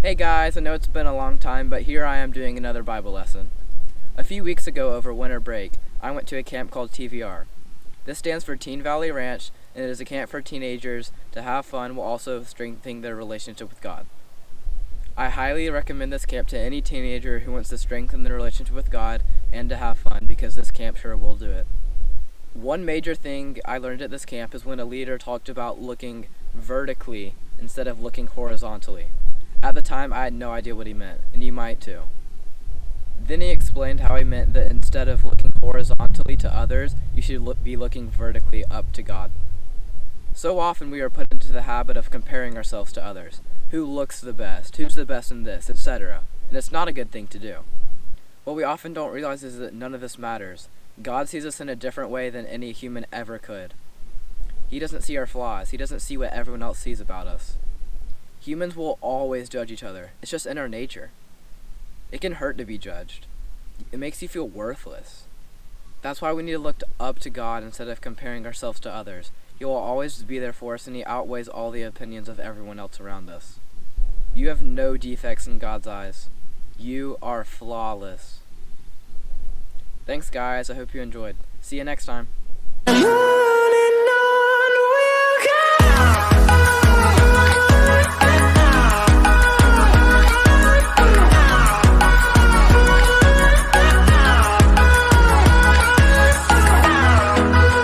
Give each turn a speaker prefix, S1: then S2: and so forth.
S1: Hey guys, I know it's been a long time, but here I am doing another Bible lesson. A few weeks ago over winter break, I went to a camp called TVR. This stands for Teen Valley Ranch, and it is a camp for teenagers to have fun while also strengthening their relationship with God. I highly recommend this camp to any teenager who wants to strengthen their relationship with God and to have fun, because this camp sure will do it. One major thing I learned at this camp is when a leader talked about looking vertically instead of looking horizontally. At the time, I had no idea what he meant, and you might too. Then he explained how he meant that instead of looking horizontally to others, you should be looking vertically up to God. So often we are put into the habit of comparing ourselves to others. Who looks the best? Who's the best in this? Etc. And it's not a good thing to do. What we often don't realize is that none of this matters. God sees us in a different way than any human ever could. He doesn't see our flaws. He doesn't see what everyone else sees about us. Humans will always judge each other. It's just in our nature. It can hurt to be judged. It makes you feel worthless. That's why we need to look up to God instead of comparing ourselves to others. He will always be there for us, and He outweighs all the opinions of everyone else around us. You have no defects in God's eyes. You are flawless. Thanks guys, I hope you enjoyed. See you next time.